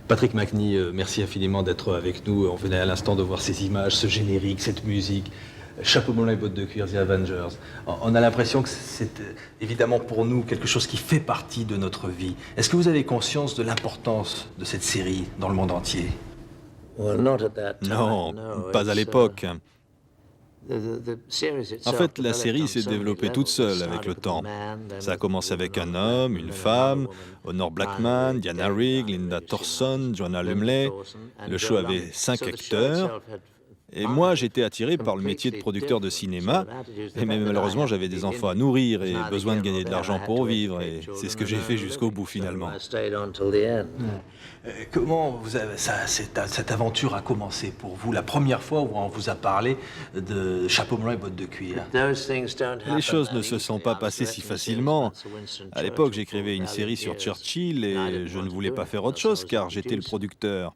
Patrick Macnee, merci infiniment d'être avec nous. On venait à l'instant de voir ces images, ce générique, cette musique. Chapeau melon et bottes de cuir, The Avengers. On a l'impression que c'est évidemment pour nous quelque chose qui fait partie de notre vie. Est-ce que vous avez conscience de l'importance de cette série dans le monde entier? Non, pas à l'époque. En fait, la série s'est développée toute seule avec le temps. Ça a commencé avec un homme, une femme, Honor Blackman, Diana Rigg, Linda Thorson, Joanna Lumley. Le show avait 5 acteurs. Et moi, j'étais attiré par le métier de producteur de cinéma, mais malheureusement, j'avais des enfants à nourrir et besoin de gagner de l'argent pour vivre, et c'est ce que j'ai fait jusqu'au bout, finalement. Comment cette aventure a commencé pour vous, la première fois où on vous a parlé de Chapeau melon et bottes de cuir? Les choses ne se sont pas passées si facilement. À l'époque, j'écrivais une série sur Churchill et je ne voulais pas faire autre chose car j'étais le producteur.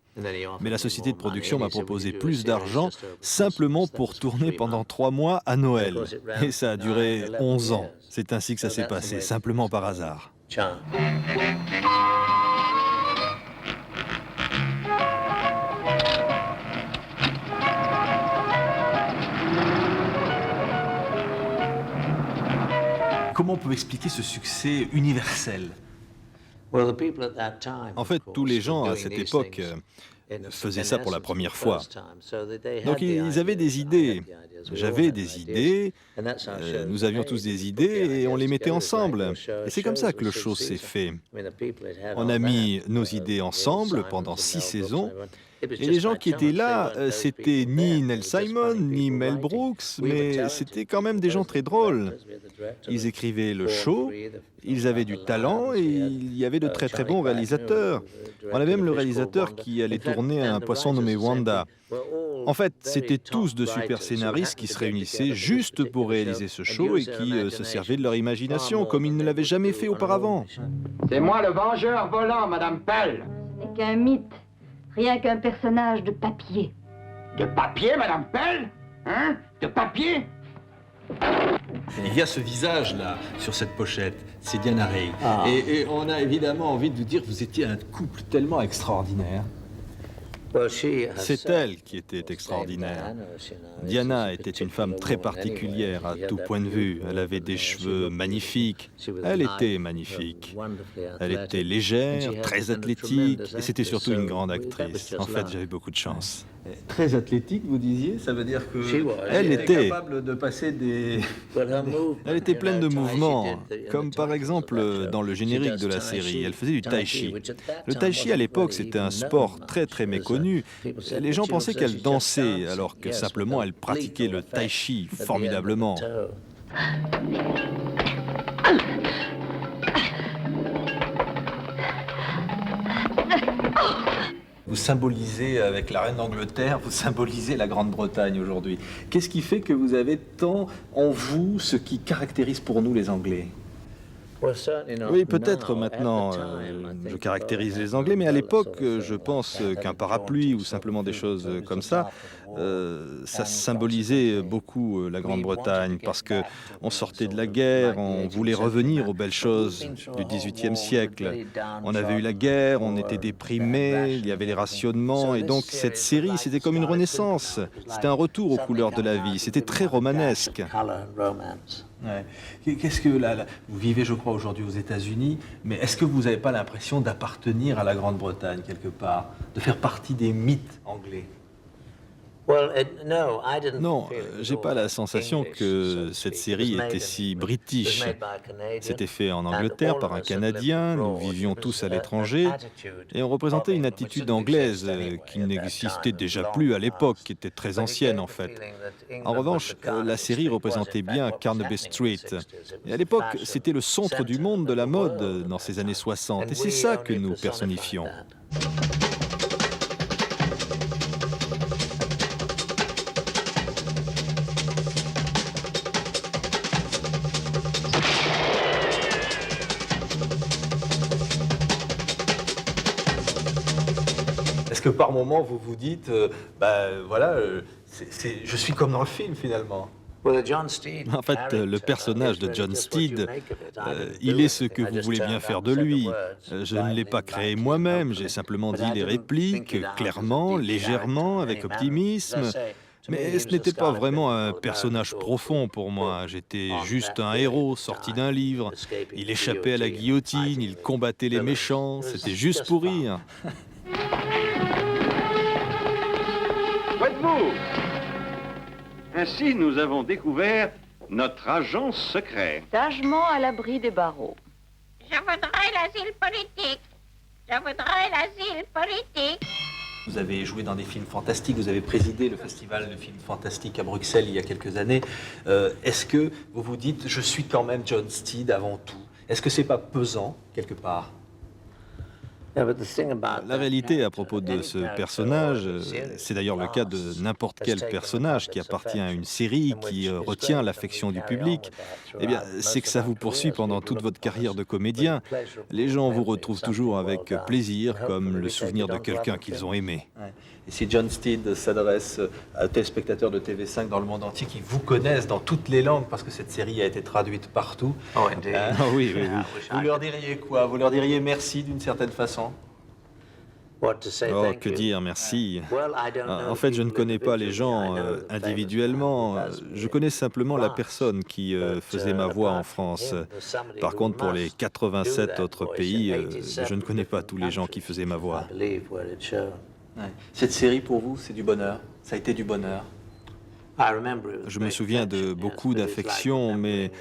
Mais la société de production m'a proposé plus d'argent simplement pour tourner pendant 3 mois à Noël. Et ça a duré 11 ans. C'est ainsi que ça s'est passé, simplement par hasard. Comment on peut expliquer ce succès universel? En fait, tous les gens à cette époque faisaient ça pour la première fois. Donc ils avaient des idées. J'avais des idées, nous avions tous des idées et on les mettait ensemble. Et c'est comme ça que le show s'est fait. On a mis nos idées ensemble pendant 6 saisons. Et les gens qui étaient là, c'était ni Neil Simon, ni Mel Brooks, mais c'était quand même des gens très drôles. Ils écrivaient le show, ils avaient du talent et il y avait de très très bons réalisateurs. On avait même le réalisateur qui allait tourner un poisson nommé Wanda. En fait, c'était tous de super scénaristes qui se réunissaient juste pour réaliser ce show et qui se servaient de leur imagination comme ils ne l'avaient jamais fait auparavant. C'est moi le vengeur volant, Madame Pell. Ce n'est qu'un mythe. Rien qu'un personnage de papier. De papier, Madame Pell? Hein? De papier? Il y a ce visage-là, sur cette pochette, c'est Diana Rigg. Et on a évidemment envie de vous dire que vous étiez un couple tellement extraordinaire. C'est elle qui était extraordinaire. Diana était une femme très particulière à tout point de vue. Elle avait des cheveux magnifiques. Elle était magnifique. Elle était légère, très athlétique, et c'était surtout une grande actrice. En fait, j'avais beaucoup de chance. Très athlétique, vous disiez? Ça veut dire que Elle était était capable de passer des... Elle était pleine de mouvements, comme par exemple dans le générique de la série. Elle faisait du tai chi. Le tai chi à l'époque, c'était un sport très très méconnu. Les gens pensaient qu'elle dansait, alors que simplement elle pratiquait le tai chi formidablement. Vous symbolisez, avec la reine d'Angleterre, vous symbolisez la Grande-Bretagne aujourd'hui. Qu'est-ce qui fait que vous avez tant en vous ce qui caractérise pour nous les Anglais? Oui, peut-être maintenant, je caractérise les Anglais, mais à l'époque, je pense qu'un parapluie ou simplement des choses comme ça symbolisait beaucoup la Grande-Bretagne, parce que on sortait de la guerre, on voulait revenir aux belles choses du XVIIIe siècle. On avait eu la guerre, on était déprimés, il y avait les rationnements, et donc cette série, c'était comme une renaissance. C'était un retour aux couleurs de la vie, c'était très romanesque. Ouais. Qu'est-ce que vous vivez, je crois, aujourd'hui aux États-Unis, mais est-ce que vous n'avez pas l'impression d'appartenir à la Grande-Bretagne quelque part, de faire partie des mythes anglais? Non, j'ai pas la sensation que cette série était si british. C'était fait en Angleterre par un Canadien, nous vivions tous à l'étranger, et on représentait une attitude anglaise qui n'existait déjà plus à l'époque, qui était très ancienne en fait. En revanche, la série représentait bien Carnaby Street. Et à l'époque, c'était le centre du monde de la mode dans ces années 60, et c'est ça que nous personnifions. Est-ce que par moment vous vous dites, voilà, je suis comme dans le film finalement? En fait, le personnage de John Steed, il est ce que vous voulez bien faire de lui. Je ne l'ai pas créé moi-même, j'ai simplement dit les répliques, clairement, légèrement, avec optimisme. Mais ce n'était pas vraiment un personnage profond pour moi, j'étais juste un héros sorti d'un livre. Il échappait à la guillotine, il combattait les méchants, c'était juste pour rire. Faites-vous! Ainsi, nous avons découvert notre agent secret. Sagement à l'abri des barreaux. Je voudrais l'asile politique. Je voudrais l'asile politique. Vous avez joué dans des films fantastiques, vous avez présidé le festival de films fantastiques à Bruxelles il y a quelques années. Est-ce que vous vous dites, je suis quand même John Steed avant tout? Est-ce que c'est pas pesant, quelque part? La réalité à propos de ce personnage, c'est d'ailleurs le cas de n'importe quel personnage qui appartient à une série, qui retient l'affection du public, eh bien, c'est que ça vous poursuit pendant toute votre carrière de comédien. Les gens vous retrouvent toujours avec plaisir, comme le souvenir de quelqu'un qu'ils ont aimé. Et si John Steed s'adresse à des téléspectateurs de TV5 dans le monde entier qui vous connaissent dans toutes les langues, parce que cette série a été traduite partout, Oui. vous leur diriez quoi? Vous leur diriez merci d'une certaine façon? Oh, que dire, merci. En fait, je ne connais pas les gens individuellement. Je connais simplement la personne qui faisait ma voix en France. Par contre, pour les 87 autres pays, je ne connais pas tous les gens qui faisaient ma voix. Cette série, pour vous, c'est du bonheur? Ça a été du bonheur? Je me souviens de beaucoup d'affection, mais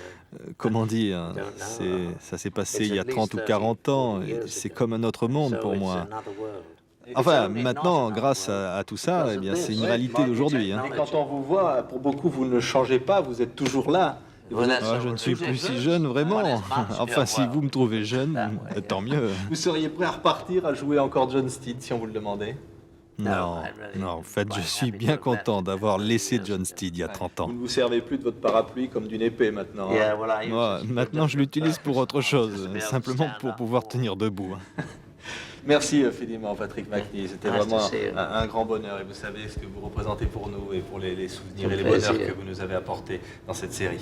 comment dire, ça s'est passé il y a 30 ou 40 ans, et c'est comme un autre monde pour moi. Enfin, maintenant, grâce à tout ça, eh bien, c'est une réalité d'aujourd'hui. Et quand on vous voit, pour beaucoup, vous ne changez pas, vous êtes toujours là. Je ne suis plus si jeune, vraiment. Enfin, si vous me trouvez jeune, tant mieux. Vous seriez prêt à repartir, à jouer encore John Steed, si on vous le demandait? Non, en fait, je suis bien content d'avoir laissé John Steed il y a 30 ans. Vous ne vous servez plus de votre parapluie comme d'une épée maintenant. Moi, maintenant, je l'utilise pour autre chose, simplement pour pouvoir tenir debout. Merci infiniment, Patrick Macnee. C'était vraiment un grand bonheur. Et vous savez ce que vous représentez pour nous et pour les souvenirs et les bonheurs que vous nous avez apportés dans cette série.